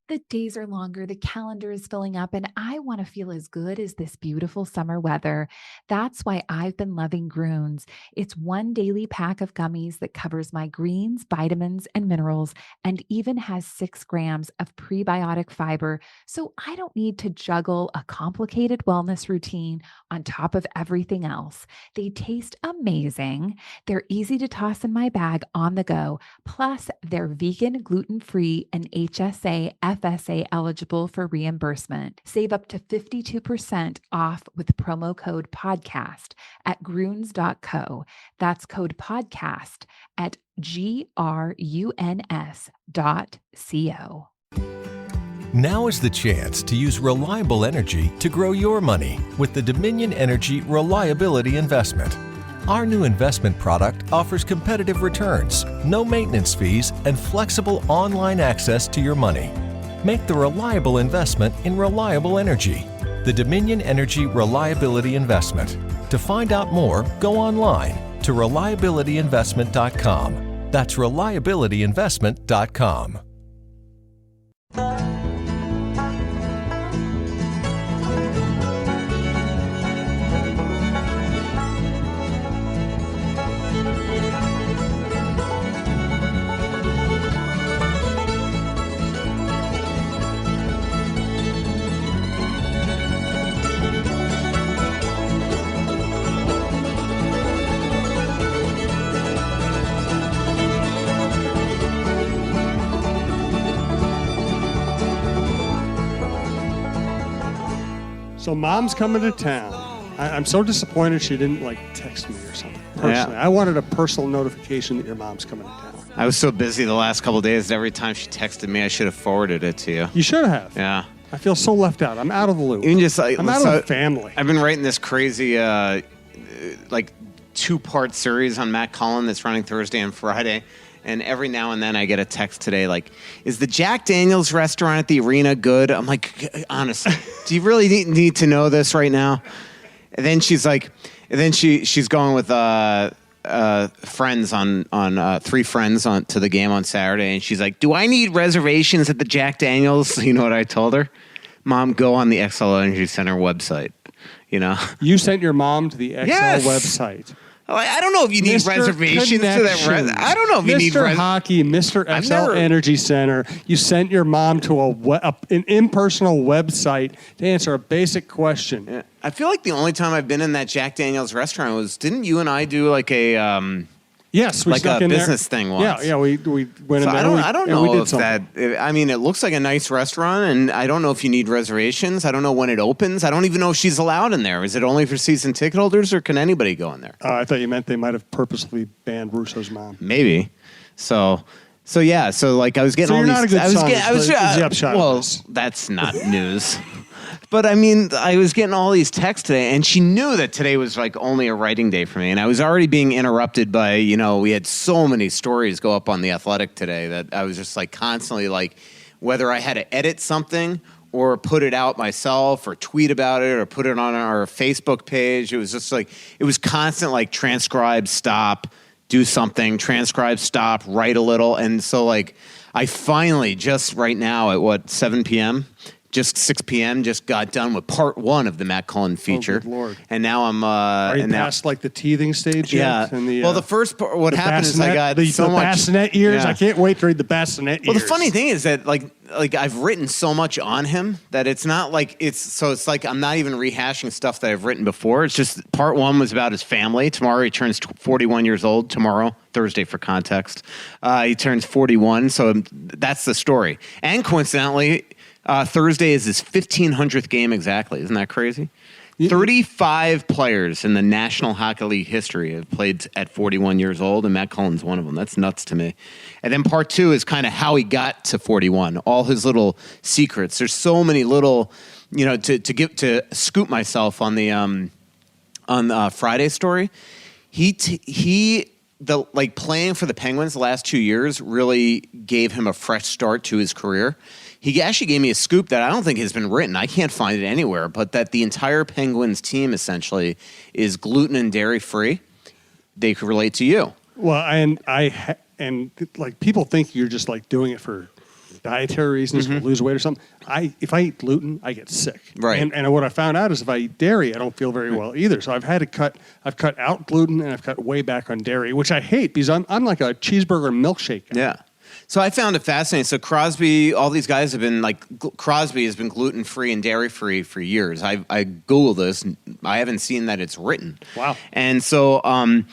The days are longer, the calendar is filling up, and I want to feel as good as this beautiful summer weather. That's why I've been loving Groons. It's one daily pack of gummies that covers my greens, vitamins, and minerals, and even has 6 grams of prebiotic fiber. So I don't need to juggle a complicated wellness routine on top of everything else. They taste amazing. They're easy to toss in my bag on the go. Plus, they're vegan, gluten-free, and HSA, FSA eligible for reimbursement. Save up to 52% off with promo code podcast at gruns.co. That's code podcast at gruns.co. Now is the chance to use reliable energy to grow your money with the Dominion Energy Reliability Investment. Our new investment product offers competitive returns, no maintenance fees, and flexible online access to your money. Make the reliable investment in reliable energy. The Dominion Energy Reliability Investment. To find out more, go online to reliabilityinvestment.com. That's reliabilityinvestment.com. So mom's coming to town. I'm so disappointed she didn't text me or something. Personally, I wanted a personal notification that your mom's coming to town. I was so busy the last couple of days that every time she texted me, I should have forwarded it to you. You should have. Yeah. I feel so left out. I'm out of the loop. Even just I'm out of the family. I've been writing this crazy, 2-part series on Matt Cullen that's running Thursday and Friday. And every now and then I get a text today like, is the Jack Daniels restaurant at the arena good? I'm like, honestly, do you really need to know this right now? And then she's like, she's going with friends on 3 friends to the game on Saturday. And she's like, do I need reservations at the Jack Daniels? You know what I told her? Mom, go on the XL Energy Center website. You know, you sent your mom to the XL website. I don't know if you need reservations to that. I don't know if you need Mr. Hockey, Mr. XL Energy Center. You sent your mom to an impersonal website to answer a basic question. Yeah. I feel like the only time I've been in that Jack Daniels restaurant was, didn't you and I do like a yes, we like a business thing once? Yeah, we went in there. I don't know if that. I mean, it looks like a nice restaurant, and I don't know if you need reservations. I don't know when it opens. I don't even know if she's allowed in there. Is it only for season ticket holders, or can anybody go in there? I thought you meant they might have purposely banned Russo's mom. Maybe. So yeah. So like I was getting all these. Not a good son. Well, that's not news. But I mean, I was getting all these texts today, and she knew that today was like only a writing day for me. And I was already being interrupted by, we had so many stories go up on The Athletic today that I was just like constantly like, whether I had to edit something or put it out myself or tweet about it or put it on our Facebook page. It was just like, it was constant like transcribe, stop, do something, transcribe, stop, write a little. And so like, I finally just right now at 7 p.m., just 6 p.m. just got done with part 1 of the Matt Cullen feature. Oh, good Lord. And now I'm... Are you past like the teething stage yet? Yeah. Well, the first part, what happened is I got so much... The bassinet years? Yeah. I can't wait to read the bassinet years. Well, the funny thing is that like I've written so much on him that it's not like it's like I'm not even rehashing stuff that I've written before. It's just part 1 was about his family. Tomorrow he turns 41 years old. Tomorrow, Thursday for context. He turns 41, so that's the story. And coincidentally... Thursday is his 1,500th game exactly. Isn't that crazy? 35 players in the National Hockey League history have played at 41 years old, and Matt Cullen's one of them. That's nuts to me. And then part 2 is kind of how he got to 41, all his little secrets. There's so many little, to scoop myself on the Friday story. Playing for the Penguins the last 2 years really gave him a fresh start to his career. He actually gave me a scoop that I don't think has been written. I can't find it anywhere, but that the entire Penguins team essentially is gluten and dairy free. They could relate to you. Well, and people think you're just like doing it for dietary reasons, to lose weight or something. If I eat gluten, I get sick. Right. And what I found out is if I eat dairy, I don't feel very well either. So I've cut out gluten and I've cut way back on dairy, which I hate because I'm like a cheeseburger milkshake guy. Yeah. So I found it fascinating. So Crosby, all these guys have been Crosby has been gluten-free and dairy-free for years. I Googled this. And I haven't seen that it's written. Wow. And so I'm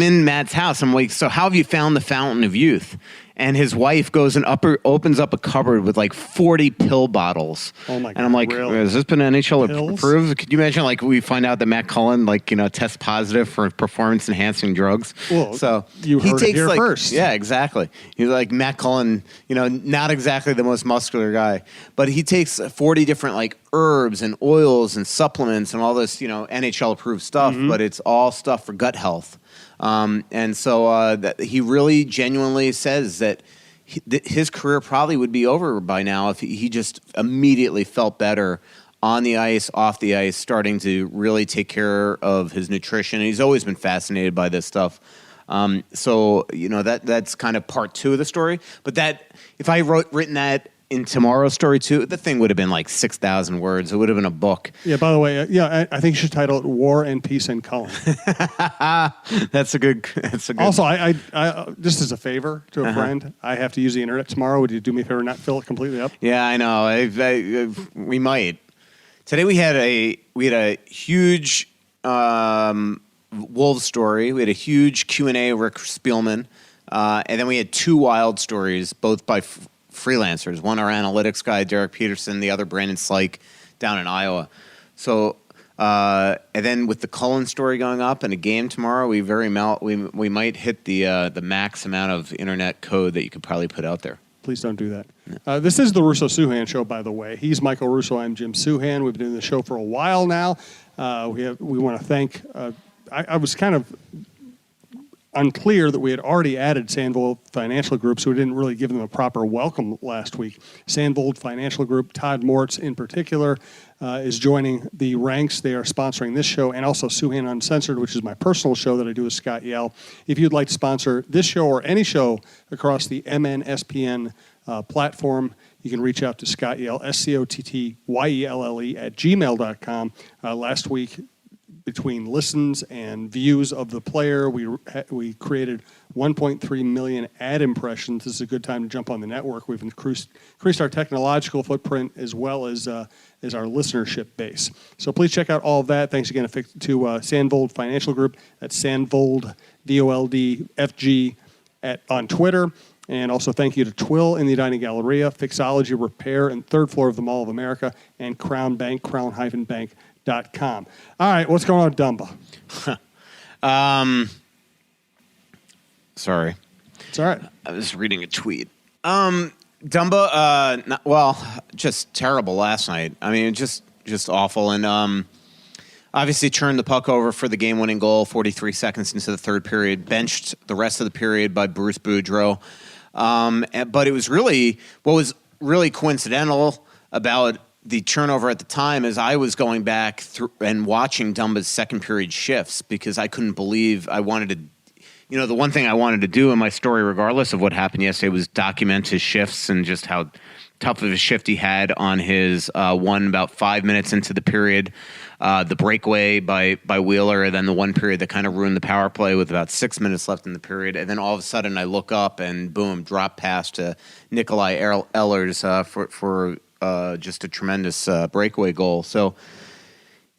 in Matt's house. I'm like, so how have you found the fountain of youth? And his wife goes and opens up a cupboard with like 40 pill bottles. Oh my God! And I'm like, really? has this been NHL Pills? approved? Could you imagine we find out that Matt Cullen tests positive for performance enhancing drugs? Well, so you he heard takes it here first. Yeah, exactly. He's like Matt Cullen, not exactly the most muscular guy, but he takes 40 different herbs and oils and supplements and all this NHL approved stuff, but it's all stuff for gut health. And so that he really genuinely says that his career probably would be over by now if he just immediately felt better on the ice, off the ice, starting to really take care of his nutrition. And he's always been fascinated by this stuff. So that's kind of part two of the story. But that if I written that in tomorrow's story too, the thing would have been 6,000 words. It would have been a book. Yeah. By the way, I think you should title it "War and Peace in Cullen." That's a good. Also, I just as a favor to a friend, I have to use the internet tomorrow. Would you do me a favor and not fill it completely up? Yeah, I know. We might. Today we had a huge Wolves story. We had a huge Q&A, Rick Spielman, and then we had two wild stories, both by freelancers. One our analytics guy, Derek Peterson, the other Brandon Slyke down in Iowa. So, and then with the Cullen story going up and a game tomorrow, we might hit the max amount of internet code that you could probably put out there. Please don't do that. This is the Russo-Souhan Show, by the way. He's Michael Russo. I'm Jim Souhan. We've been doing the show for a while now. We want to thank. I was kind of unclear that we had already added Sandvold Financial Group, so we didn't really give them a proper welcome last week. Sandvold Financial Group, Todd Moritz in particular, is joining the ranks. They are sponsoring this show and also Souhan Uncensored, which is my personal show that I do with Scott Yell. If you'd like to sponsor this show or any show across the MNSPN platform, you can reach out to Scott Yell, SCOTTYELLE at gmail.com. Last week, between listens and views of the player, we created 1.3 million ad impressions. This is a good time to jump on the network. We've increased our technological footprint as well as our listenership base. So please check out all of that. Thanks again to Sandvold Financial Group. That's Sandvold, VOLD, FG on Twitter. And also thank you to Twill in the Edina Galleria, Fixology Repair, and third floor of the Mall of America, and Crown Bank, crown-bank.com. All right, what's going on with Dumba? Sorry. It's all right. I was reading a tweet. Dumba, just terrible last night. I mean, just awful. And obviously turned the puck over for the game-winning goal 43 seconds into the third period, benched the rest of the period by Bruce Boudreau. But it was what was really coincidental about the turnover at the time is I was going back through and watching Dumba's second period shifts because I couldn't believe I wanted to, the one thing I wanted to do in my story, regardless of what happened yesterday, was document his shifts and just how tough of a shift he had on his one about 5 minutes into the period, the breakaway by Wheeler, and then the one period that kind of ruined the power play with about 6 minutes left in the period. And then all of a sudden I look up and boom, drop pass to Nikolai Ehlers for just a tremendous breakaway goal. So,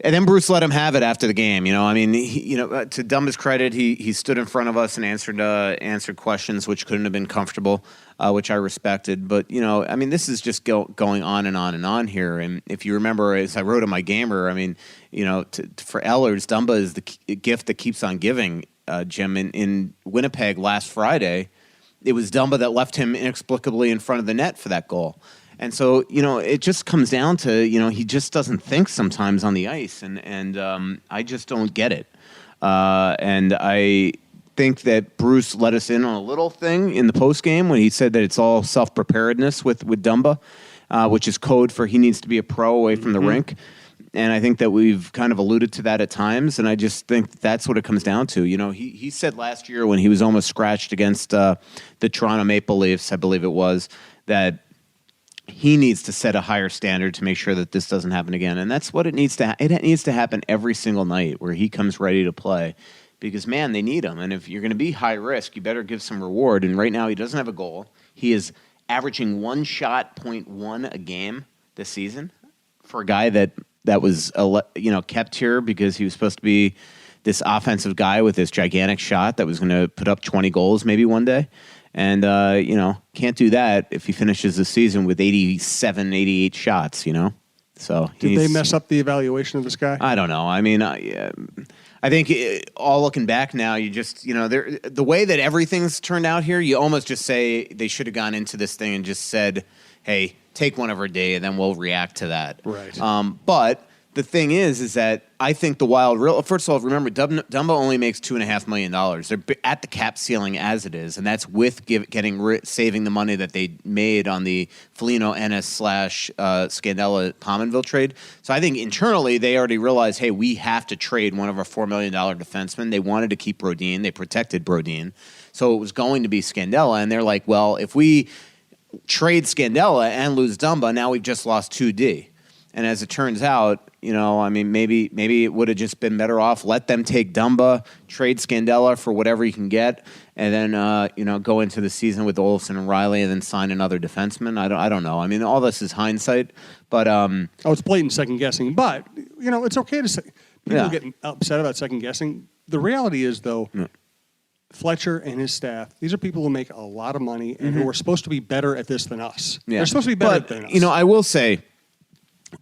and then Bruce let him have it after the game. To Dumba's credit, he stood in front of us and answered questions which couldn't have been comfortable, which I respected. But this is just going on and on and on here. And if you remember, as I wrote in my gamer, for Ehlers, Dumba is the gift that keeps on giving. Jim, in Winnipeg last Friday, it was Dumba that left him inexplicably in front of the net for that goal. And so, it just comes down to, he just doesn't think sometimes on the ice. And I just don't get it. And I think that Bruce let us in on a little thing in the postgame when he said that it's all self-preparedness with Dumba, which is code for he needs to be a pro away from the rink. And I think that we've kind of alluded to that at times. And I just think that's what it comes down to. He said last year when he was almost scratched against the Toronto Maple Leafs, I believe it was, that he needs to set a higher standard to make sure that this doesn't happen again. And that's what it needs to it needs to happen every single night where he comes ready to play. Because, man, they need him. And if you're going to be high risk, you better give some reward. And right now he doesn't have a goal. He is averaging 1.1 a game this season for a guy that was kept here because he was supposed to be this offensive guy with this gigantic shot that was going to put up 20 goals maybe one day. And, can't do that if he finishes the season with 87, 88 shots, So Did they mess up the evaluation of this guy? I don't know. I mean, I think all looking back now, you just, the way that everything's turned out here, you almost just say they should have gone into this thing and just said, hey, take one of our day and then we'll react to that. Right. But the thing is that I think the Wild, first of all, remember, Dumba only makes $2.5 million. They're at the cap ceiling as it is, and that's with saving the money that they made on the Foligno-Ennis/Scandella-Pominville trade. So I think internally they already realized, hey, we have to trade one of our $4 million defensemen. They wanted to keep Brodin. They protected Brodin. So it was going to be Scandella, and they're like, well, if we trade Scandella and lose Dumba, now we've just lost 2D. And as it turns out, maybe it would have just been better off let them take Dumba, trade Scandella for whatever you can get, and then go into the season with Olofsson and Riley, and then sign another defenseman. I don't know. I mean, all this is hindsight, but it's blatant second guessing. But it's okay to say people get upset about second guessing. The reality is, though. Yeah. Fletcher and his staff, these are people who make a lot of money and who are supposed to be better at this than us. Yeah. They're supposed to be better than us. I will say.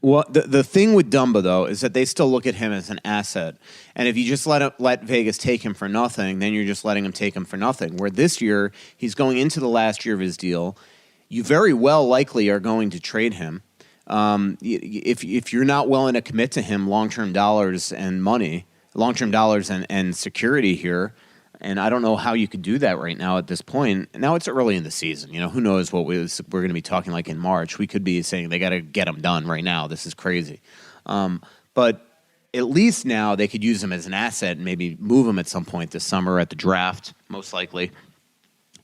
Well, the thing with Dumba, though, is that they still look at him as an asset. And if you just let Vegas take him for nothing, then you're just letting him take him for nothing. Where this year, he's going into the last year of his deal. You very well likely are going to trade him. If you're not willing to commit to him long-term dollars and security here, and I don't know how you could do that right now at this point. Now it's early in the season. Who knows what we're going to be talking like in March. We could be saying they got to get them done right now. This is crazy. But at least now they could use him as an asset and maybe move him at some point this summer at the draft, most likely,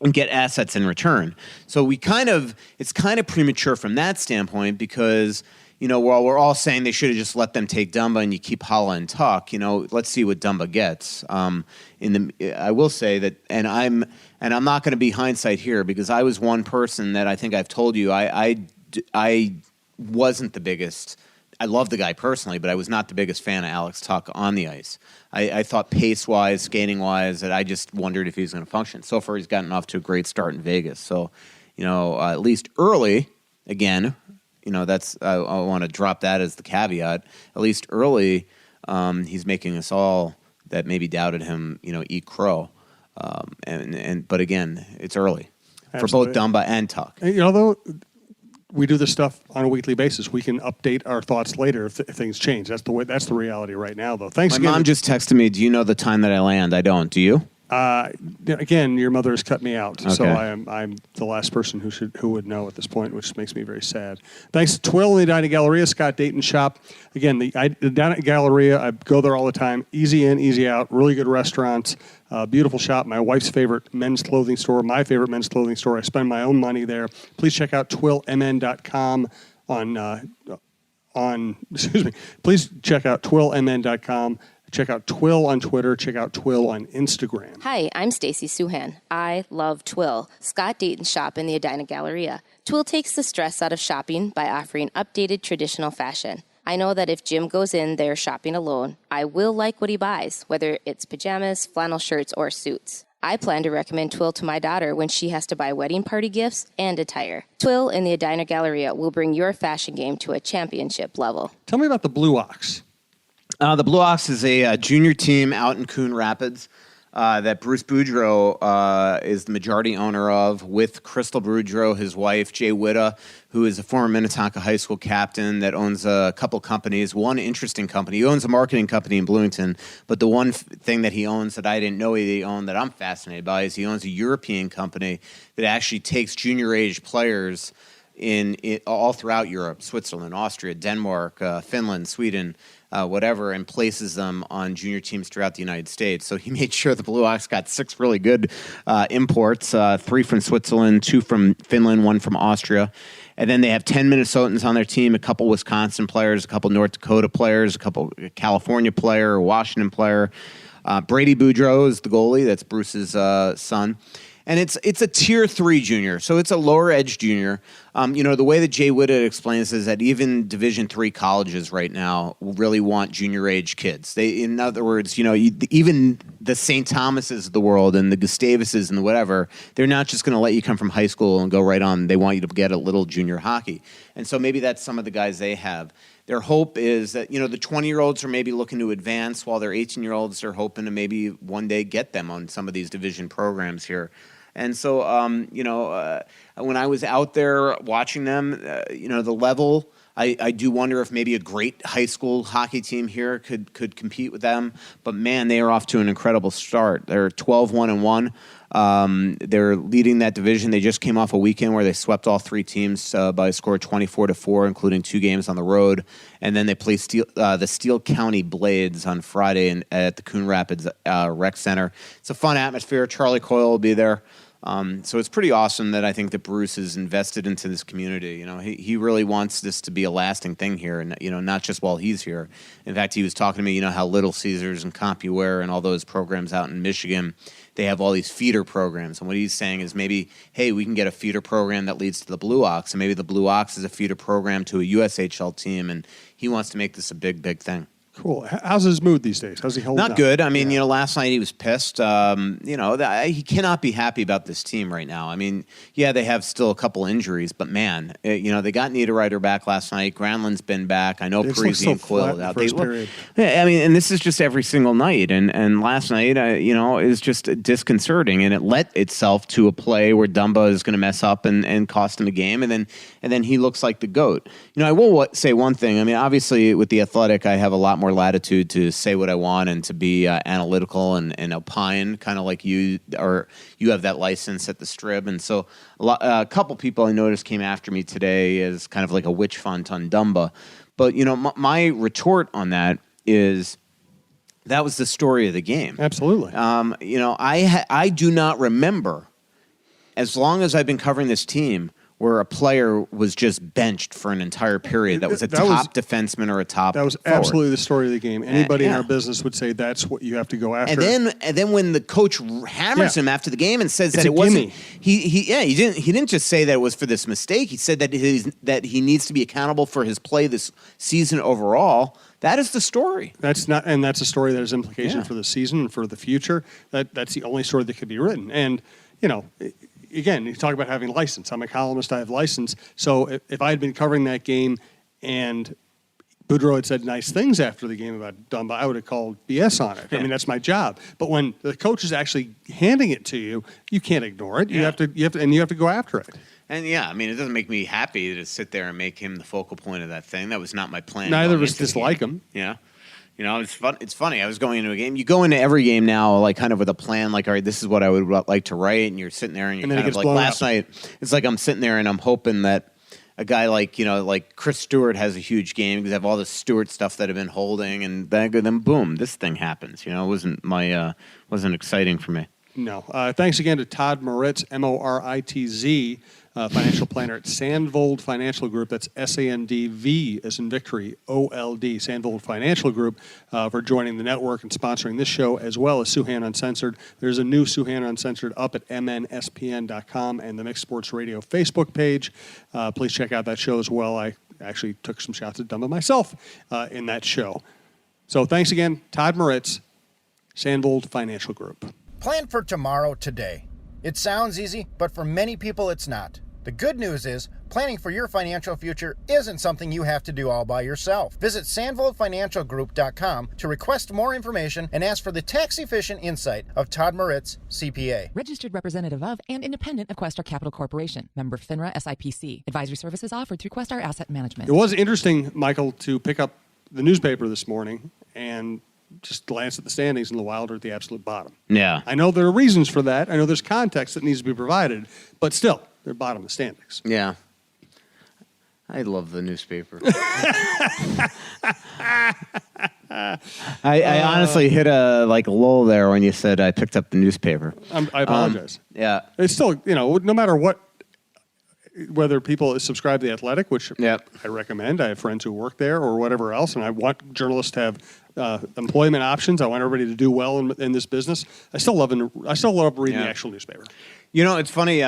and get assets in return. So it's kind of premature from that standpoint because while we're all saying they should have just let them take Dumba and you keep Holla and Tuck, let's see what Dumba gets. I will say that, and I'm not going to be hindsight here because I was one person that I think I've told you I wasn't the biggest. I love the guy personally, but I was not the biggest fan of Alex Tuck on the ice. I thought pace-wise, skating-wise, that I just wondered if he was going to function. So far, he's gotten off to a great start in Vegas. So, at least early, again. That's I want to drop that as the caveat. At least early, he's making us all that maybe doubted him, eat crow. But again, it's early. Absolutely. For both Dumba and Tuck. And, though we do this stuff on a weekly basis, we can update our thoughts later if things change. That's the reality right now, though. Thanks. My mom just texted me. Do you know the time that I land? I don't. Do you? Again, your mother has cut me out, okay. So I'm the last person who would know at this point, which makes me very sad. Thanks to Twill and the Edina Galleria, Scott Dayton Shop. Again, the Edina Galleria, I go there all the time. Easy in, easy out. Really good restaurants. Beautiful shop. My wife's favorite men's clothing store. My favorite men's clothing store. I spend my own money there. Please check out twillmn.com Please check out twillmn.com. Check out Twill on Twitter. Check out Twill on Instagram. Hi, I'm Stacy Souhan. I love Twill, Scott Dayton's shop in the Edina Galleria. Twill takes the stress out of shopping by offering updated traditional fashion. I know that if Jim goes in there shopping alone, I will like what he buys, whether it's pajamas, flannel shirts, or suits. I plan to recommend Twill to my daughter when she has to buy wedding party gifts and attire. Twill in the Edina Galleria will bring your fashion game to a championship level. Tell me about the Blue Ox. The Blue Ox is a junior team out in Coon Rapids that Bruce Boudreau is the majority owner of, with Crystal Boudreau, his wife, Jay Witta, who is a former Minnetonka High School captain that owns a couple companies. One interesting company. He owns a marketing company in Bloomington, but the one thing that he owns that I didn't know he owned that I'm fascinated by is he owns a European company that actually takes junior-age players in all throughout Europe, Switzerland, Austria, Denmark, Finland, Sweden, whatever, and places them on junior teams throughout the United States. So he made sure the Blue Ox got 6 really good imports, 3 from Switzerland, 2 from Finland, 1 from Austria. And then they have 10 Minnesotans on their team, a couple Wisconsin players, a couple North Dakota players, a couple California player, a Washington player. Brady Boudreaux is the goalie. That's Bruce's son. And it's a tier 3 junior, so it's a lower edge junior. The way that Jay Whitted explains is that even Division III colleges right now really want junior age kids. In other words, even the St. Thomases of the world and the Gustavuses and the whatever, they're not just going to let you come from high school and go right on. They want you to get a little junior hockey. And so maybe that's some of the guys they have. Their hope is that, the 20-year-olds are maybe looking to advance, while their 18-year-olds are hoping to maybe one day get them on some of these division programs here. And so, when I was out there watching them, the level, I do wonder if maybe a great high school hockey team here could compete with them. But, man, they are off to an incredible start. They're 12-1-1. They're leading that division. They just came off a weekend where they swept all 3 teams by a score of 24-4, including 2 games on the road. And then they play the Steele County Blades on Friday at the Coon Rapids Rec Center. It's a fun atmosphere. Charlie Coyle will be there. So it's pretty awesome that I think that Bruce is invested into this community. He really wants this to be a lasting thing here, and not just while he's here. In fact, he was talking to me, how Little Caesars and CompuWare and all those programs out in Michigan, they have all these feeder programs. And what he's saying is maybe, hey, we can get a feeder program that leads to the Blue Ox, and maybe the Blue Ox is a feeder program to a USHL team, and he wants to make this a big, big thing. Cool. How's his mood these days? How's he holding up? Not good. I mean, last night he was pissed. He cannot be happy about this team right now. I mean, yeah, they have still a couple injuries, but man, they got Niederreiter back last night. Granlund's been back. I know Parisi and Coyle out. And this is just every single night. And last night, is just disconcerting, and it led itself to a play where Dumba is going to mess up and cost him a game, and then he looks like the GOAT. I will say one thing. I mean, obviously with the Athletic, I have a lot more latitude to say what I want and to be analytical and opine, kind of like you, or you have that license at the Strib. And so a couple people I noticed came after me today as kind of like a witch hunt on Dumba. But, my retort on that is that was the story of the game. Absolutely. I do not remember, as long as I've been covering this team, where a player was just benched for an entire period that was a top defenseman or a top That was forward. Absolutely the story of the game. Anybody in our business would say that's what you have to go after. And then when the coach hammers him after the game and says that it wasn't, he didn't just say that it was for this mistake. He said that he needs to be accountable for his play this season overall. That is the story. That's a story that has implications for the season and for the future. That's the only story that could be written. And again, you talk about having license. I'm a columnist. I have license. So if I had been covering that game and Boudreaux had said nice things after the game about Dumba, I would have called BS on it. I mean, that's my job. But when the coach is actually handing it to you, you can't ignore it. You have to go after it. And it doesn't make me happy to sit there and make him the focal point of that thing. That was not my plan. Neither of us dislike him. Yeah. It's fun. It's funny. I was going into a game. You go into every game now, like kind of with a plan. Like, all right, this is what I would like to write, and you're sitting there, and you're kind of like last night. It's like I'm sitting there, and I'm hoping that a guy like Chris Stewart has a huge game because I have all this Stewart stuff that I've been holding, and then boom, this thing happens. It wasn't exciting for me. No. Thanks again to Todd Moritz, Moritz, financial planner at Sandvold Financial Group. That's SANDV as in victory, OLD, Sandvold Financial Group, for joining the network and sponsoring this show, as well as Souhan Uncensored. There's a new Souhan Uncensored up at mnspn.com and the Mixed Sports Radio Facebook page. Please check out that show as well. I actually took some shots at Dumba myself in that show. So thanks again, Todd Moritz, Sandvold Financial Group. Plan for tomorrow today. It sounds easy, but for many people it's not. The good news is, planning for your financial future isn't something you have to do all by yourself. Visit sandvoldfinancialgroup.com to request more information and ask for the tax-efficient insight of Todd Moritz, CPA. Registered representative of and independent of Questar Capital Corporation. Member FINRA SIPC. Advisory services offered through Questar Asset Management. It was interesting, Michael, to pick up the newspaper this morning and just glance at the standings, and the Wild are at the absolute bottom. Yeah. I know there are reasons for that. I know there's context that needs to be provided, but still, they're bottom of the standings. Yeah. I love the newspaper. I honestly hit a lull there when you said I picked up the newspaper. I apologize. Yeah. It's still, no matter what, whether people subscribe to The Athletic, which Yep. I recommend. I have friends who work there or whatever else, and I want journalists to have employment options. I want everybody to do well in this business. I still love reading the actual newspaper. You know, it's funny.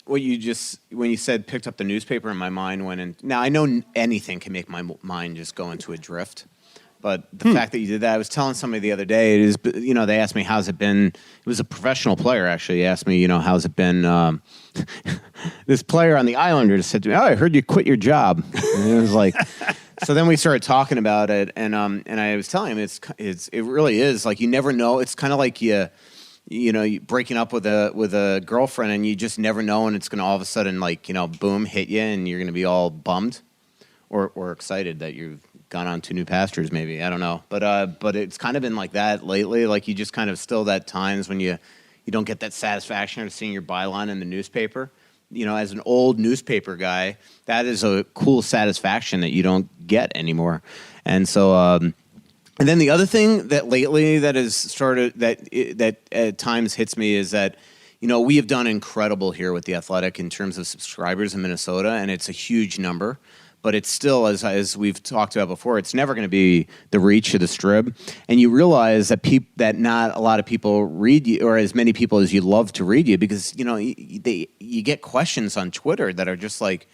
When you said picked up the newspaper, in my mind went in. Now I know anything can make my mind just go into a drift, but the fact that you did that, I was telling somebody the other day. It is, they asked me how's it been. It was a professional player actually. He asked me, how's it been. This player on the Islanders said to me, "Oh, I heard you quit your job." And it was like, so then we started talking about it, and I was telling him it really is like you never know. It's kind of like you breaking up with a girlfriend, and you just never know, and it's going to all of a sudden, boom, hit you, and you're going to be all bummed or excited that you've gone on to new pastures, maybe. I don't know. But it's kind of been like that lately. Like, you just kind of still that times when you don't get that satisfaction of seeing your byline in the newspaper. As an old newspaper guy, that is a cool satisfaction that you don't get anymore. And so... And then the other thing that lately that has started that at times hits me is that, we have done incredible here with The Athletic in terms of subscribers in Minnesota, and it's a huge number. But it's still, as we've talked about before, it's never going to be the reach of the Strib. And you realize that that not a lot of people read you, or as many people as you'd love to read you, because you get questions on Twitter that are just like,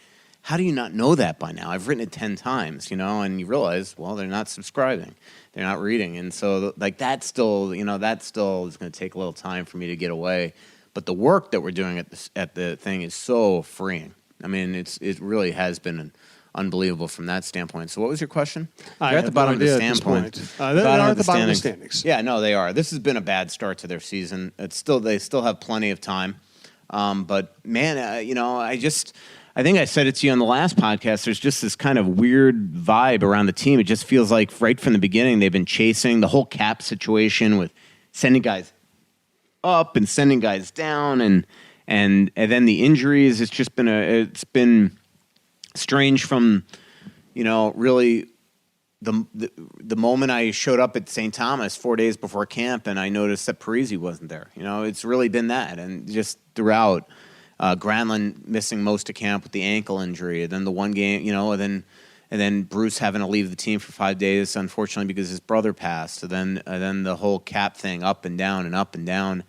how do you not know that by now? I've written it 10 times, and you realize, well, they're not subscribing. They're not reading. And so that still is going to take a little time for me to get away. But the work that we're doing at the thing is so freeing. I mean, it really has been unbelievable from that standpoint. So what was your question? They're at the bottom of the standpoint. They are at the bottom of the standings. Yeah, no, they are. This has been a bad start to their season. They still have plenty of time. But man, I think I said it to you on the last podcast. There's just this kind of weird vibe around the team. It just feels like right from the beginning they've been chasing the whole cap situation with sending guys up and sending guys down, and then the injuries. It's just been it's been strange from really the moment I showed up at St. Thomas 4 days before camp and I noticed that Parisi wasn't there. It's really been that, and just throughout. Granlund missing most of camp with the ankle injury, and then the one game, and then Bruce having to leave the team for 5 days, unfortunately, because his brother passed. And then the whole cap thing, up and down and up and down.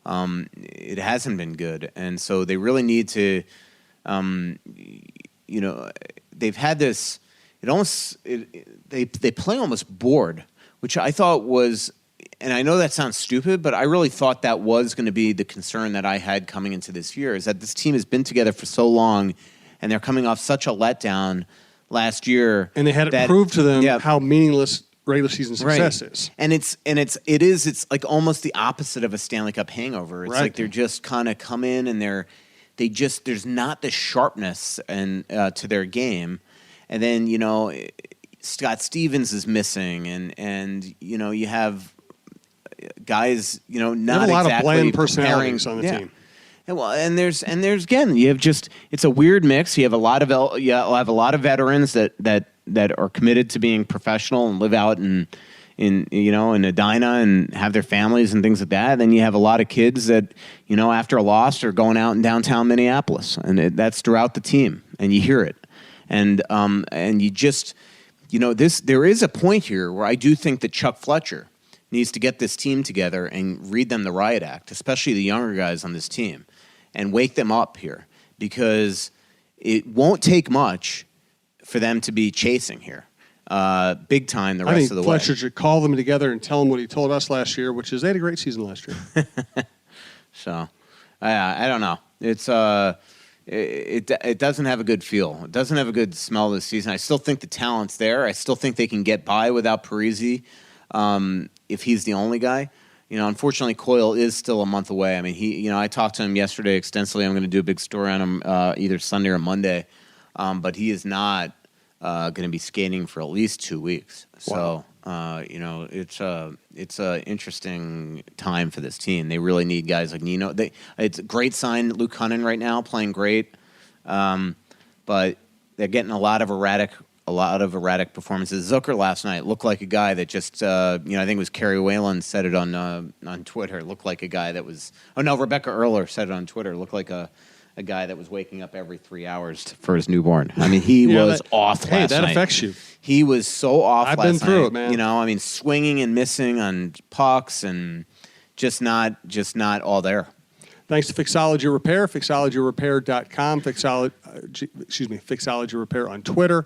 It hasn't been good, and so they really need to. They've had this. They play almost bored, which I thought was. And I know that sounds stupid, but I really thought that was going to be the concern that I had coming into this year, is that this team has been together for so long, and they're coming off such a letdown last year. And they had it proved to them how meaningless regular season success is. And it's like almost the opposite of a Stanley Cup hangover. It's like they're just kind of come in and there's not the sharpness to their game. And then, Scott Stevens is missing, and you have guys, not a lot exactly of bland personalities on the team. And there's again, you have it's a weird mix. You have a lot of veterans that are committed to being professional and live out in Edina and have their families and things like that. Then you have a lot of kids that after a loss are going out in downtown Minneapolis, and that's throughout the team, and you hear it, and you just there is a point here where I do think that Chuck Fletcher needs to get this team together and read them the riot act, especially the younger guys on this team, and wake them up here, because it won't take much for them to be chasing here big time the rest of the way. I think Fletcher should call them together and tell them what he told us last year, which is they had a great season last year. So, I don't know. It's it doesn't have a good feel. It doesn't have a good smell this season. I still think the talent's there. I still think they can get by without Parisi. If he's the only guy, unfortunately, Coyle is still a month away. I mean, I talked to him yesterday extensively. I'm going to do a big story on him either Sunday or Monday, but he is not going to be skating for at least 2 weeks. Wow. So, it's a interesting time for this team. They really need guys like Nino. It's a great sign, Luke Cullen right now playing great, but they're getting a lot of erratic performances. Zucker last night looked like a guy that just, I think it was Kerry Whalen said it on Twitter. Looked like a guy that was. Oh no, Rebecca Erler said it on Twitter. Looked like a a guy that was waking up every 3 hours for his newborn. I mean, he was off last night. Hey, that affects you. He was so off I've last night. been through it, man. You know, I mean, swinging and missing on pucks and just not all there. Thanks to Fixology Repair, fixologyrepair.com, Fixology Repair on Twitter.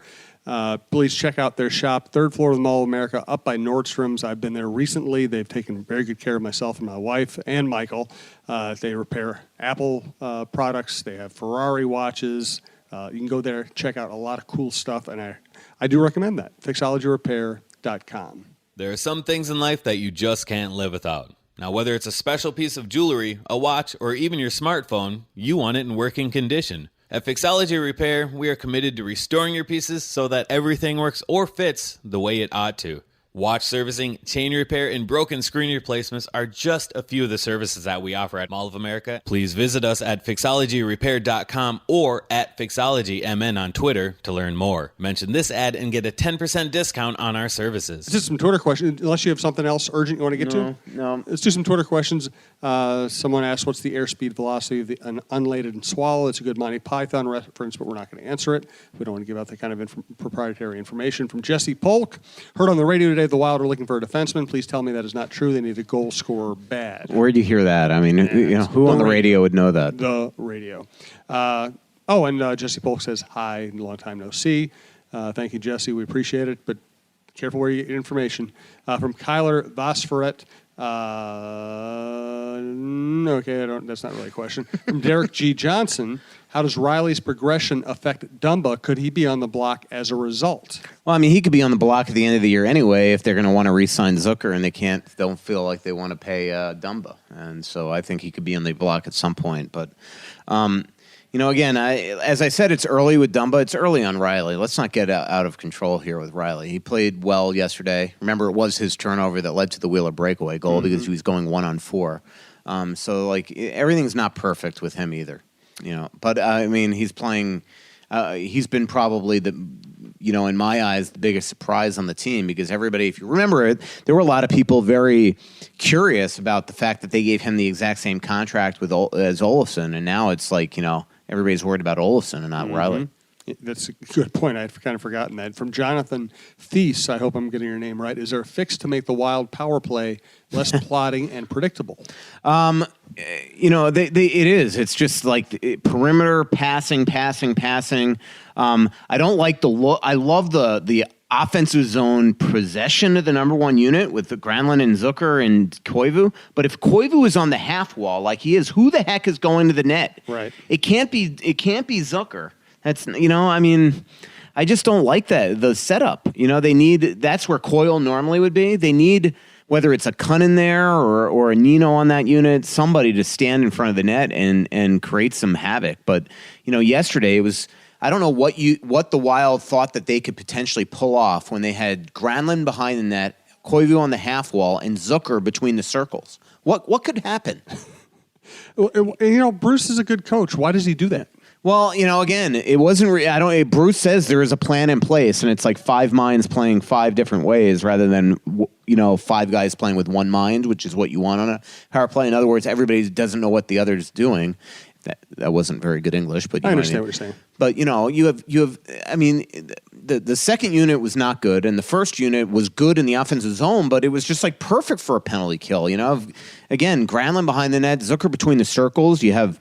Please check out their shop, third floor of the Mall of America, up by Nordstrom's. I've been there recently. They've taken very good care of myself and my wife and Michael. They repair Apple products. They have Ferrari watches. You can go there, check out a lot of cool stuff, and I do recommend that, fixologyrepair.com. There are some things in life that you just can't live without. Now, whether it's a special piece of jewelry, a watch, or even your smartphone, you want it in working condition. At Fixology Repair, we are committed to restoring your pieces so that everything works or fits the way it ought to. Watch servicing, chain repair, and broken screen replacements are just a few of the services that we offer at Mall of America. Please visit us at fixologyrepair.com or at FixologyMN on Twitter to learn more. Mention this ad and get a 10% discount on our services. Let's do some Twitter questions, unless you have something else urgent you want to get to. No. Let's do some Twitter questions. Someone asked, what's the airspeed velocity of an unladen swallow? It's a good Monty Python reference, but we're not going to answer it. We don't want to give out that kind of proprietary information. From Jesse Polk, heard on the radio today the Wild are looking for a defenseman. Please tell me that is not true. They need a goal scorer bad. Where'd you hear that? I mean, who on the radio would know that? The radio. Jesse Polk says, hi, long time no see. Thank you, Jesse. We appreciate it, but careful where you get your information. From Kyler Vosforet. That's not really a question. From Derek G. Johnson, how does Riley's progression affect Dumba? Could he be on the block as a result? Well, I mean, he could be on the block at the end of the year anyway if they're going to want to re-sign Zucker and they don't feel like they want to pay Dumba. And so I think he could be on the block at some point. But, again, as I said, it's early with Dumba. It's early on Riley. Let's not get out of control here with Riley. He played well yesterday. Remember, it was his turnover that led to the Wheeler breakaway goal because he was going 1-on-4. Everything's not perfect with him either. But he's playing. He's been probably in my eyes, the biggest surprise on the team because everybody, if you remember it, there were a lot of people very curious about the fact that they gave him the exact same contract as Olofsson, and now it's like everybody's worried about Olofsson and not Riley. That's a good point. I've kind of forgotten that. From Jonathan Thies, I hope I'm getting your name right. Is there a fix to make the Wild power play less plotting and predictable? It is. It's just like perimeter passing. I don't like the look. I love the offensive zone possession of the number one unit with the Granlund and Zucker and Koivu. But if Koivu is on the half wall like he is, who the heck is going to the net? Right. It can't be Zucker. That's, I just don't like that, the setup. That's where Coyle normally would be. They need, whether it's a Cullen there or a Nino on that unit, somebody to stand in front of the net and create some havoc. But, yesterday it was, I don't know what the Wild thought that they could potentially pull off when they had Granlund behind the net, Koivu on the half wall, and Zucker between the circles. What could happen? Bruce is a good coach. Why does he do that? Well, again, it wasn't. Bruce says there is a plan in place, and it's like 5 minds playing 5 different ways rather than 5 guys playing with one mind, which is what you want on a power play. In other words, everybody doesn't know what the other's doing. That wasn't very good English, but I understand what you're saying. But you have. I mean, the second unit was not good, and the first unit was good in the offensive zone, but it was just like perfect for a penalty kill. Again, Granlund behind the net, Zucker between the circles. You have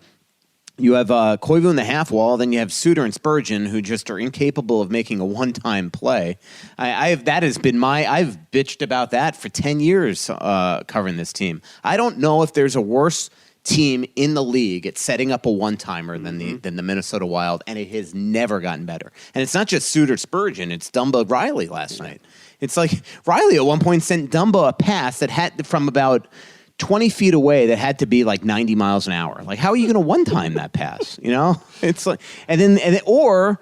Koivu in the half wall, then you have Suter and Spurgeon who just are incapable of making a one-time play. I've bitched about that for 10 years covering this team. I don't know if there's a worse team in the league at setting up a one-timer than the Minnesota Wild, and it has never gotten better. And it's not just Suter Spurgeon, it's Dumba Riley last night. It's like Riley at one point sent Dumba a pass that had from about 20 feet away that had to be like 90 miles an hour. Like, how are you going to one-time that pass? It's like, or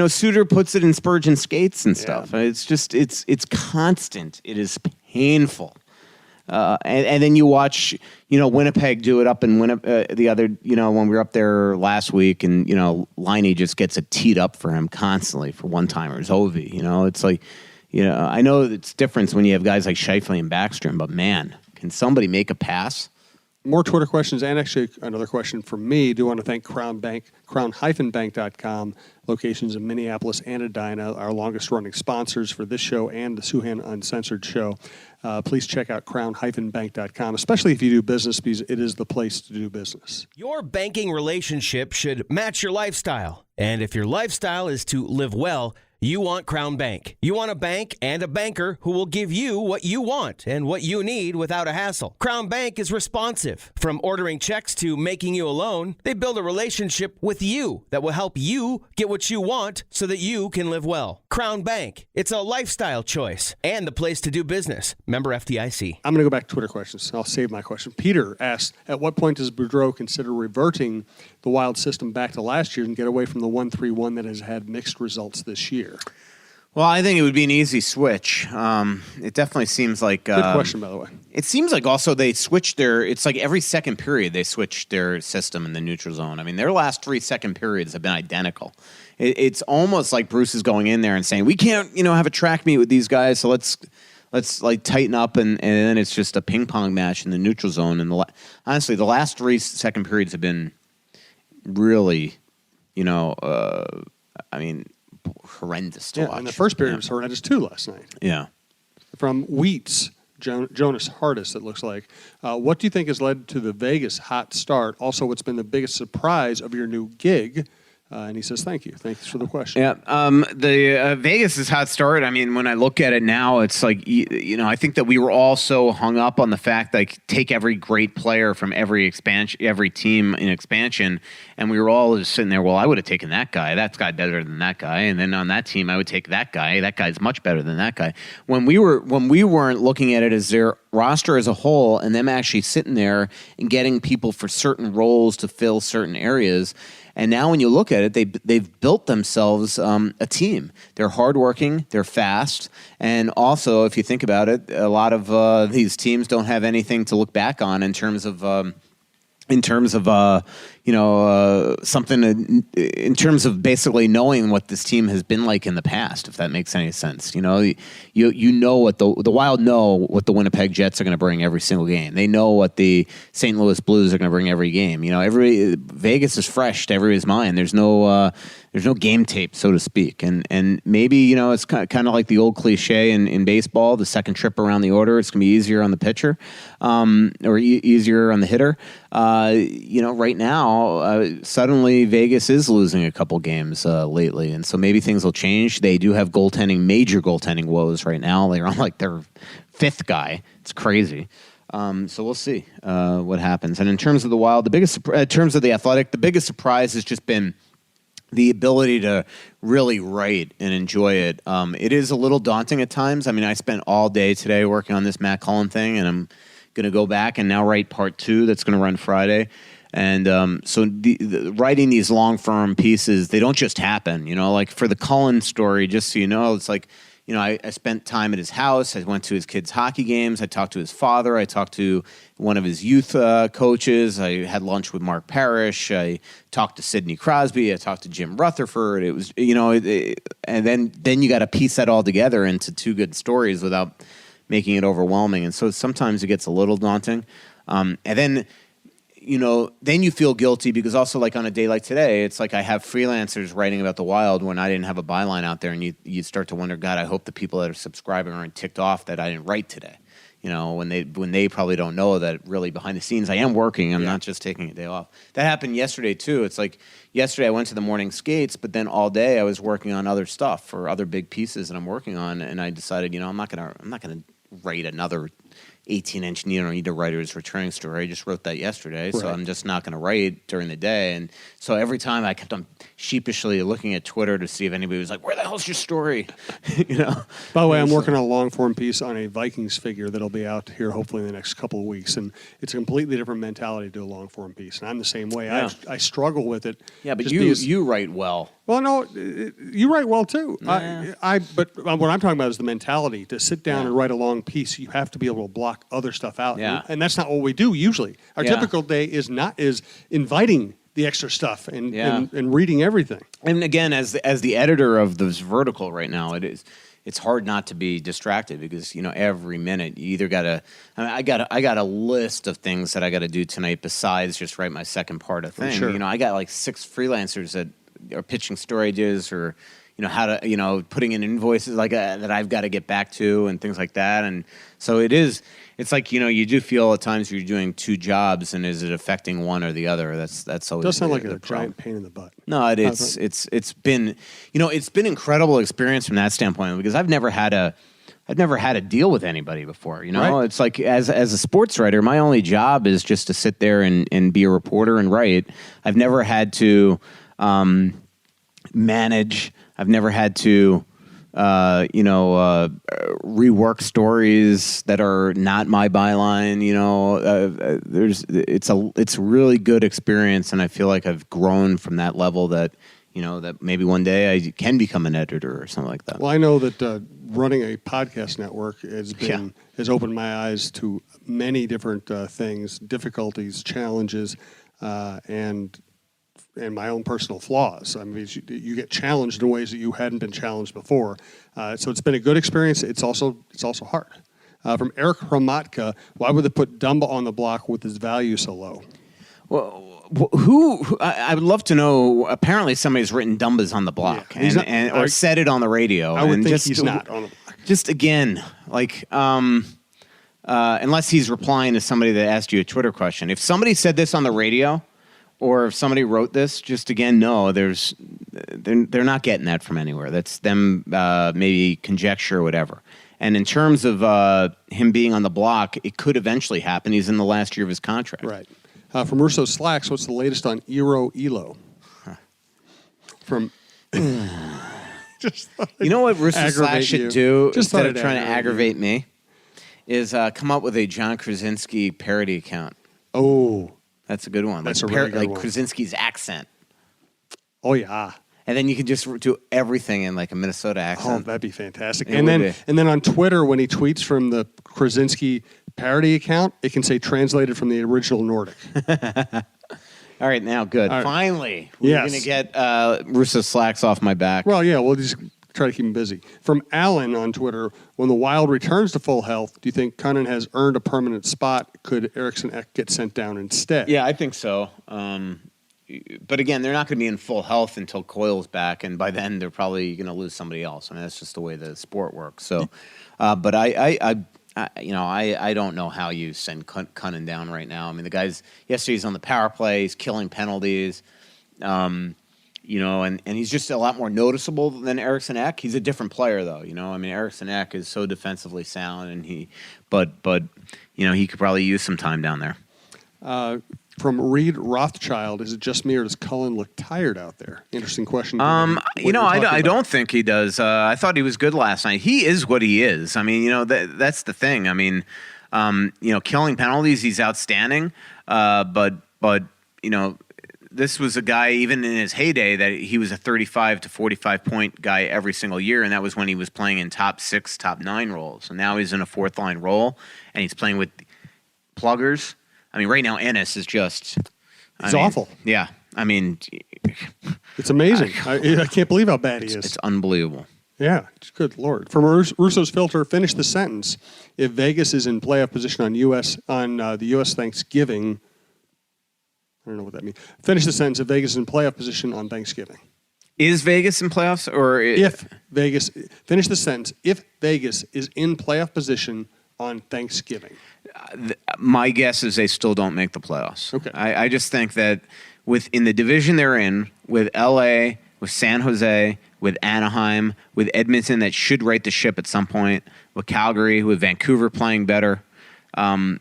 Suter puts it in Spurgeon skates and stuff. It's just, it's constant. It is painful. And then you watch, Winnipeg do it up in the other, when we were up there last week, and Laine just gets it teed up for him constantly for one-timers. Ovi, it's like, I know it's different when you have guys like Scheifele and Backstrom, but man, can somebody make a pass? More Twitter questions, and actually another question from me. Do want to thank crown-bank.com, locations in Minneapolis and Edina, our longest-running sponsors for this show and the Souhan Uncensored show. Please check out crown-bank.com, especially if you do business, because it is the place to do business. Your banking relationship should match your lifestyle. And if your lifestyle is to live well, you want Crown Bank. You want a bank and a banker who will give you what you want and what you need without a hassle. Crown Bank is responsive. From ordering checks to making you a loan, they build a relationship with you that will help you get what you want so that you can live well. Crown Bank. It's a lifestyle choice and the place to do business. Member FDIC. I'm going to go back to Twitter questions. I'll save my question. Peter asked, at what point does Boudreaux consider reverting the Wild system back to last year and get away from the 1-3-1 that has had mixed results this year? Well, I think it would be an easy switch. It definitely seems like... Good question, by the way. It seems like also they switched it's like every second period they switched their system in the neutral zone. I mean, their last 3 second periods have been identical. It's almost like Bruce is going in there and saying, we can't, have a track meet with these guys, so let's like tighten up, and then it's just a ping pong match in the neutral zone. And honestly, the last 3 second periods have been really, horrendous to watch. And the first period was horrendous too last night. Yeah. From Wheats, Jonas Hardis, it looks like. What do you think has led to the Vegas hot start? Also, what's been the biggest surprise of your new gig? And he says, thank you. Thanks for the question. Yeah. The Vegas' hot start, I mean, when I look at it now, it's like, I think that we were all so hung up on the fact that take every great player from every team in expansion, and we were all just sitting there, well, I would have taken that guy. That guy better than that guy. And then on that team, I would take that guy. That guy's much better than that guy. When we weren't looking at it as their roster as a whole and them actually sitting there and getting people for certain roles to fill certain areas. And now when you look at it, they've built themselves a team. They're hardworking, they're fast, and also, if you think about it, a lot of these teams don't have anything to look back on in terms of something in terms of basically knowing what this team has been like in the past, if that makes any sense. You know what the Wild know what the Winnipeg Jets are going to bring every single game. They know what the St. Louis Blues are going to bring every game. Vegas is fresh to everybody's mind. There's no game tape, so to speak. And maybe, it's kind of like the old cliche in baseball, the second trip around the order, it's going to be easier on the pitcher or easier on the hitter. Right now, suddenly Vegas is losing a couple games lately. And so maybe things will change. They do have major goaltending woes right now. They're on like their 5th guy. It's crazy. So we'll see what happens. And in terms of the Wild, in terms of the Athletic, the biggest surprise has just been the ability to really write and enjoy it. It is a little daunting at times. I mean, I spent all day today working on this Matt Cullen thing, and I'm going to go back and now write part 2 that's going to run Friday. And so writing these long-form pieces, they don't just happen. Like for the Cullen story, just so you know, it's like, I spent time at his house. I went to his kids' hockey games. I talked to his father. I talked to one of his youth coaches. I had lunch with Mark Parrish. I talked to Sidney Crosby. I talked to Jim Rutherford. It was, and then you got to piece that all together into 2 good stories without making it overwhelming. And so sometimes it gets a little daunting. And then, then you feel guilty because also like on a day like today, it's like I have freelancers writing about the Wild when I didn't have a byline out there, and you start to wonder, God, I hope the people that are subscribing aren't ticked off that I didn't write today. When they probably don't know that really behind the scenes I am working. I'm not just taking a day off. That happened yesterday too. It's like yesterday I went to the morning skates, but then all day I was working on other stuff or other big pieces that I'm working on, and I decided, I'm not gonna write another 18-inch need a writer's returning story. I just wrote that yesterday, so I'm just not going to write during the day. And so every time I kept on sheepishly looking at Twitter to see if anybody was like, where the hell's your story? By the way, I'm working on a long-form piece on a Vikings figure that'll be out here hopefully in the next couple of weeks. And it's a completely different mentality to do a long-form piece. And I'm the same way. Yeah. I struggle with it. Yeah, but you write well. Well, no, you write well too. Nah. But what I'm talking about is the mentality. To sit down and write a long piece, you have to be able to block other stuff out. Yeah. And that's not what we do usually. Our typical day is inviting the extra stuff and reading everything. And again, as the editor of this vertical right now, it's hard not to be distracted because every minute you either gotta. I got a list of things that I got to do tonight besides just write my second part of thing. Sure. I got like 6 freelancers that are pitching store ideas or how to putting in invoices like that I've got to get back to and things like that. And so it's like you do feel at times you're doing 2 jobs, and is it affecting one or the other? That's always It does sound like the a giant pain in the butt. No, it's been incredible experience from that standpoint because I've never had to deal with anybody before. Right. It's like as a sports writer, my only job is just to sit there and be a reporter and write. I've never had to manage. I've never had to rework stories that are not my byline. It's a really good experience, and I feel like I've grown from that level that that maybe one day I can become an editor or something like that. Well, I know that running a podcast network has opened my eyes to many different things, difficulties, challenges, and my own personal flaws. I mean, you get challenged in ways that you hadn't been challenged before. So it's been a good experience. It's also hard. From Eric Hromatka, why would they put Dumba on the block with his value so low? Well, who I would love to know. Apparently, somebody's written Dumba's on the block or said it on the radio. I would think he's not on the block. Just again, like unless he's replying to somebody that asked you a Twitter question. If somebody said this on the radio, or if somebody wrote this, just again, no, they're not getting that from anywhere. That's them maybe conjecture or whatever. And in terms of him being on the block, it could eventually happen. He's in the last year of his contract. Right. From Russo Slacks, what's the latest on Elo? From just what Russo Slacks should do instead of trying to aggravate you. me is come up with a John Krasinski parody account. Oh. That's a good one. That's a really good one. Krasinski's accent. Oh, yeah. And then you can just do everything in like a Minnesota accent. Oh, that'd be fantastic. And then on Twitter, when he tweets from the Krasinski parody account, it can say translated from the original Nordic. All right, now good. Right. Finally, we're going to get Russo Slacks off my back. Well, yeah, we'll just try to keep him busy. From Alan on Twitter, when the Wild returns to full health, do you think Cullen has earned a permanent spot? Could Eriksson Ek get sent down instead? Yeah, I think so. But again, they're not going to be in full health until Coyle's back, and by then they're probably going to lose somebody else. I mean, that's just the way the sport works. So, but I don't know how you send Cullen down right now. I mean, the guy's yesterday he's on the power play, he's killing penalties. And he's just a lot more noticeable than Eriksson Ek. He's a different player, though. I mean, Eriksson Ek is so defensively sound, and he could probably use some time down there. From Reed Rothschild, is it just me or does Cullen look tired out there? Interesting question. I don't think he does. I thought he was good last night. He is what he is. I mean, that's the thing. I mean, killing penalties, he's outstanding. But this was a guy, even in his heyday, that he was a 35 to 45 point guy every single year, and that was when he was playing in top 6, top 9 roles. And now he's in a 4th line role, and he's playing with pluggers. I mean, right now Ennis is just... He's awful. Yeah. I mean... It's amazing. I can't believe how bad he is. It's unbelievable. Yeah. Good Lord. From Russo's filter, finish the sentence. If Vegas is in playoff position on the U.S. Thanksgiving... I don't know what that means. Finish the sentence. If Vegas is in playoff position on Thanksgiving. Is Vegas in playoffs? Finish the sentence. If Vegas is in playoff position on Thanksgiving. My guess is they still don't make the playoffs. Okay. I just think that in the division they're in, with L.A., with San Jose, with Anaheim, with Edmonton that should right the ship at some point, with Calgary, with Vancouver playing better, I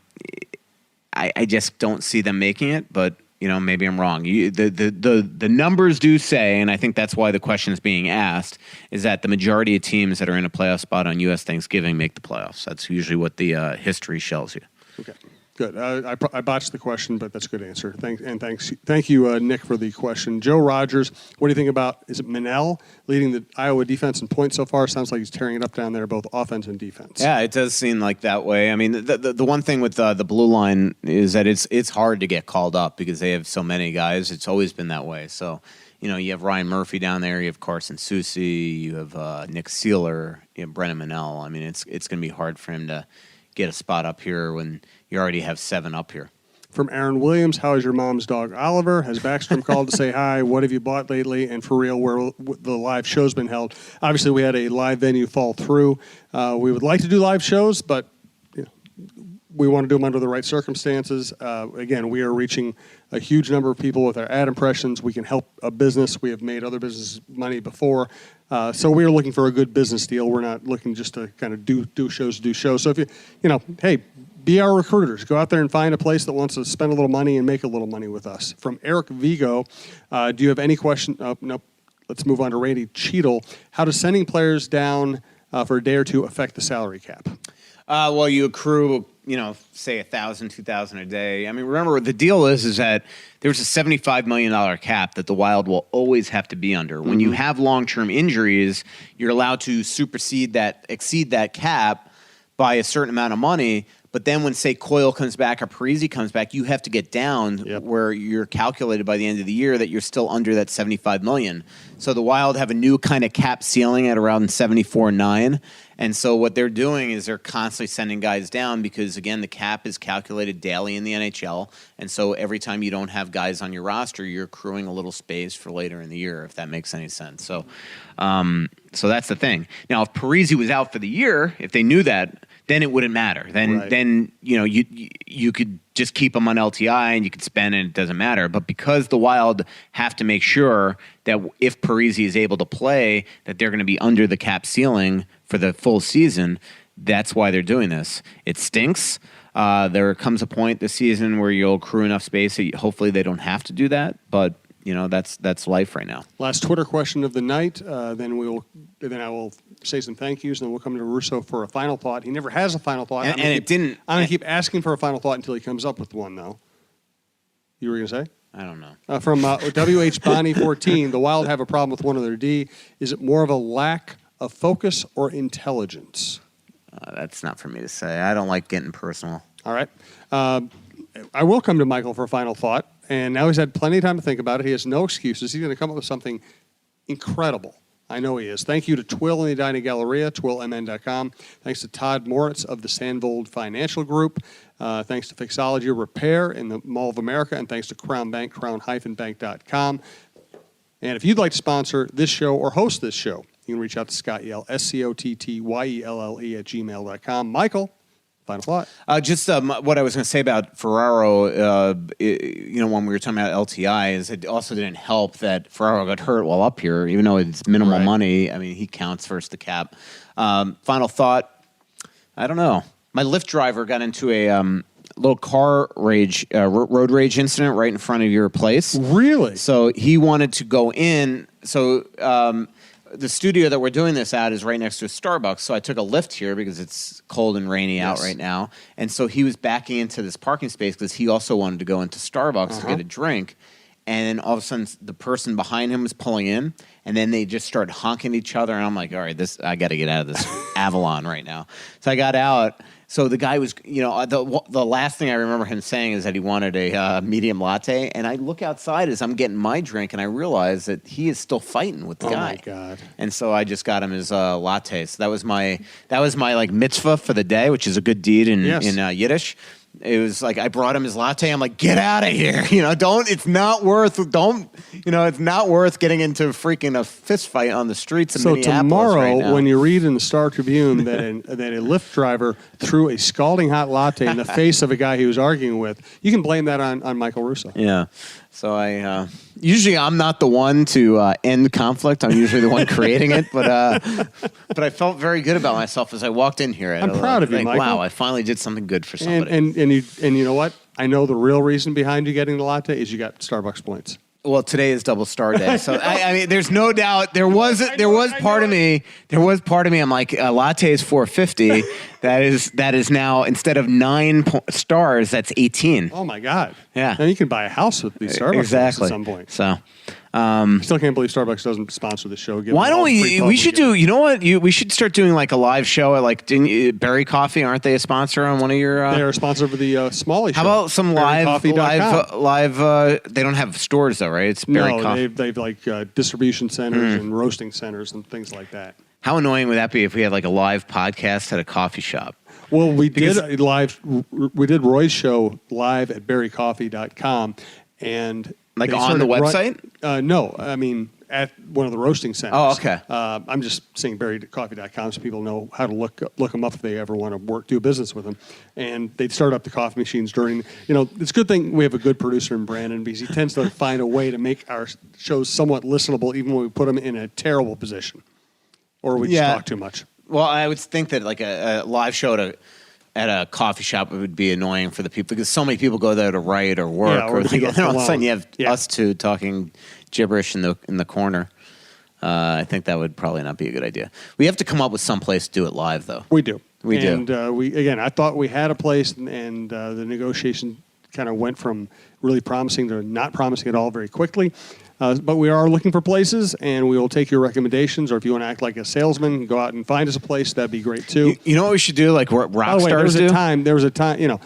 just don't see them making it, but... maybe I'm wrong. The numbers do say, and I think that's why the question is being asked, is that the majority of teams that are in a playoff spot on U.S. Thanksgiving make the playoffs. That's usually what the history shows you. Okay. Good. I botched the question, but that's a good answer. Thank you, Nick, for the question. Joe Rogers, what do you think about, is it Manel leading the Iowa defense in points so far? Sounds like he's tearing it up down there, both offense and defense. Yeah, it does seem like that way. I mean, the one thing with the blue line is that it's hard to get called up because they have so many guys. It's always been that way. So, you have Ryan Murphy down there, you have Carson Soucy, you have Nick Seeler, you have Brennan Manel. I mean, it's going to be hard for him to get a spot up here when you already have 7 up here. From Aaron Williams, how is your mom's dog Oliver? Has Backstrom called to say hi? What have you bought lately? And for real, where the live show's been held? Obviously, we had a live venue fall through. We would like to do live shows, but we want to do them under the right circumstances. Again, we are reaching a huge number of people with our ad impressions. We can help a business. We have made other businesses money before. So we are looking for a good business deal. We're not looking just to kind of do shows. So if hey, be our recruiters. Go out there and find a place that wants to spend a little money and make a little money with us. From Eric Vigo, do you have any question? Nope. Let's move on to Randy Cheadle. How does sending players down for a day or two affect the salary cap? Well, you accrue, say 1,000, 2,000 a day. I mean, remember, the deal is that there's a $75 million cap that the Wild will always have to be under. When you have long-term injuries, you're allowed to exceed that cap by a certain amount of money. But then when, say, Coyle comes back or Parisi comes back, you have to get down where you're calculated by the end of the year that you're still under that $75 million. So the Wild have a new kind of cap ceiling at around 74.9. And so what they're doing is they're constantly sending guys down because, again, the cap is calculated daily in the NHL. And so every time you don't have guys on your roster, you're accruing a little space for later in the year, if that makes any sense. So that's the thing. Now, if Parisi was out for the year, if they knew that, then it wouldn't matter. Then you could just keep them on LTI and you could spend and it doesn't matter. But because the Wild have to make sure that if Parisi is able to play, that they're going to be under the cap ceiling for the full season, that's why they're doing this. It stinks. There comes a point this season where you'll accrue enough space that hopefully they don't have to do that. But that's life right now. Last Twitter question of the night. Then I will say some thank yous, and then we'll come to Russo for a final thought. He never has a final thought. And it didn't. I'm going to keep asking for a final thought until he comes up with one, though. You were going to say? I don't know. From WH Bonnie 14, the Wild have a problem with one of their D. Is it more of a lack of focus or intelligence? That's not for me to say. I don't like getting personal. All right. I will come to Michael for a final thought. And now he's had plenty of time to think about it. He has no excuses. He's going to come up with something incredible. I know he is. Thank you to Twill in the Edina Galleria, twillmn.com. Thanks to Todd Moritz of the Sandvold Financial Group. Thanks to Fixology Repair in the Mall of America. And thanks to Crown Bank, crown-bank.com. And if you'd like to sponsor this show or host this show, you can reach out to Scott Yell, SCOTTYELLE @gmail.com. Michael, final thought. What I was going to say about Ferraro, when we were talking about LTI, is it also didn't help that Ferraro got hurt while up here, even though it's minimal money. I mean, he counts versus the cap. Final thought, I don't know. My Lyft driver got into a little road rage incident right in front of your place. Really? So he wanted to go in. So the studio that we're doing this at is right next to a Starbucks. So I took a Lyft here because it's cold and rainy out right now. And so he was backing into this parking space because he also wanted to go into Starbucks to get a drink. And then all of a sudden, the person behind him was pulling in, and then they just started honking at each other. And I'm like, all right, I got to get out of this Avalon right now. So I got out. So the guy was, the last thing I remember him saying is that he wanted a medium latte. And I look outside as I'm getting my drink, and I realize that he is still fighting with the guy. Oh, my God. And so I just got him his latte. So that was my like mitzvah for the day, which is a good deed in Yiddish. It was like I brought him his latte. I'm like, get out of here! It's not worth getting into freaking a fist fight on the streets of Minneapolis. So tomorrow, right now, when you read in the Star Tribune that a Lyft driver threw a scalding hot latte in the face of a guy he was arguing with, you can blame that on Michael Russo. Yeah. So I usually I'm not the one to end conflict. I'm usually the one creating it, but I felt very good about myself as I walked in here. I'm proud of you, Michael. Wow, I finally did something good for somebody. And you know what? I know the real reason behind you getting the latte is you got Starbucks points. Well, today is double star day, so I mean, there's no doubt there was part of me. I'm like, a latte is $4.50. that is now, instead of 9 stars, that's 18. Oh my God! Yeah, now you can buy a house with these Starbucks exactly at some point. So. I still can't believe Starbucks doesn't sponsor the show. Why don't we should do, you know what? We should start doing like a live show at like Berry Coffee. Aren't they a sponsor on one of your? They're a sponsor for the Smalley show. How about some live, they don't have stores though, right? It's Berry Coffee. They've like distribution centers and roasting centers and things like that. How annoying would that be if we had like a live podcast at a coffee shop? Well, we did Roy's show live at berrycoffee.com and like on the website? No, I mean at one of the roasting centers. Oh, okay. I'm just saying berrycoffee.com so people know how to look them up if they ever want to do business with them. And they'd start up the coffee machines during, it's a good thing we have a good producer in Brandon because he tends to find a way to make our shows somewhat listenable even when we put them in a terrible position or we just talk too much. Well, I would think that like a live show at a coffee shop, it would be annoying for the people because so many people go there to write or work, or like, and all of a sudden you have us two talking gibberish in the corner. I think that would probably not be a good idea. We have to come up with some place to do it live, though. We do. And I thought we had a place, and the negotiation kind of went from really promising to not promising at all very quickly. But we are looking for places, and we will take your recommendations. Or if you want to act like a salesman, go out and find us a place. That'd be great too. You know what we should do? Like what rock stars do. There was a time.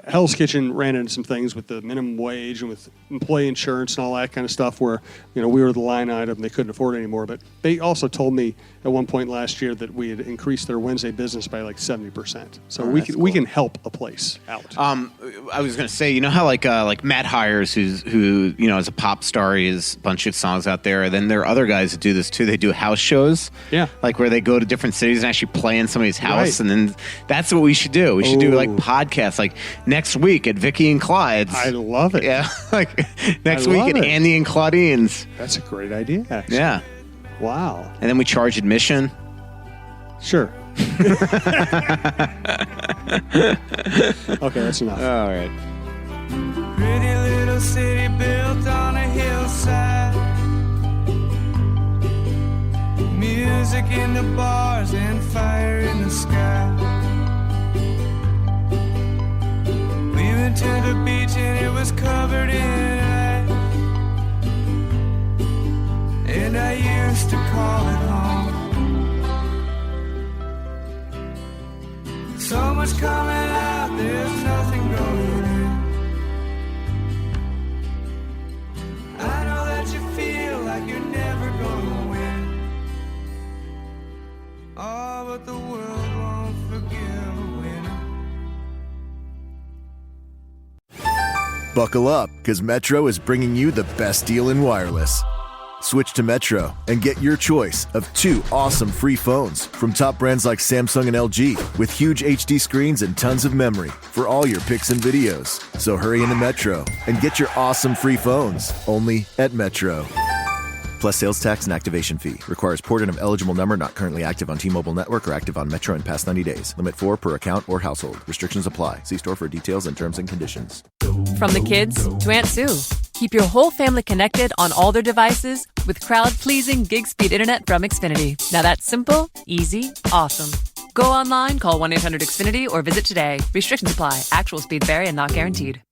Hell's Kitchen ran into some things with the minimum wage and with employee insurance and all that kind of stuff where, we were the line item. They couldn't afford it anymore. But they also told me at one point last year that we had increased their Wednesday business by like 70%. So we can help a place out. I was going to say, how like Matt Hires, who is a pop star, he has a bunch of songs out there. And then there are other guys that do this too. They do house shows. Yeah. Like where they go to different cities and actually play in somebody's house. Right. And then that's what we should do. We should do like podcasts like next week at Vicky and Clyde's. I love it. Yeah. Like next week at Andy and Claudine's. That's a great idea, actually. Yeah. Wow. And then we charge admission. Sure. Okay, that's enough. All right. Pretty little city built on a hillside. Music in the bars and fire in the sky. We went to the beach and it was covered in ice. And I used to call it home. So much coming out, there's nothing going in. I know that you feel like you're never gonna win. Oh, but the world won't forgive a winner. Buckle up, because Metro is bringing you the best deal in wireless. Switch to Metro and get your choice of 2 awesome free phones from top brands like Samsung and LG with huge HD screens and tons of memory for all your pics and videos. So hurry into Metro and get your awesome free phones only at Metro. Plus sales tax and activation fee. Requires port in of eligible number not currently active on T-Mobile network or active on Metro in past 90 days. Limit 4 per account or household. Restrictions apply. See store for details and terms and conditions. From the kids to Aunt Sue. Keep your whole family connected on all their devices with crowd-pleasing gig-speed internet from Xfinity. Now that's simple, easy, awesome. Go online, call 1-800-XFINITY or visit today. Restrictions apply. Actual speeds vary and not guaranteed.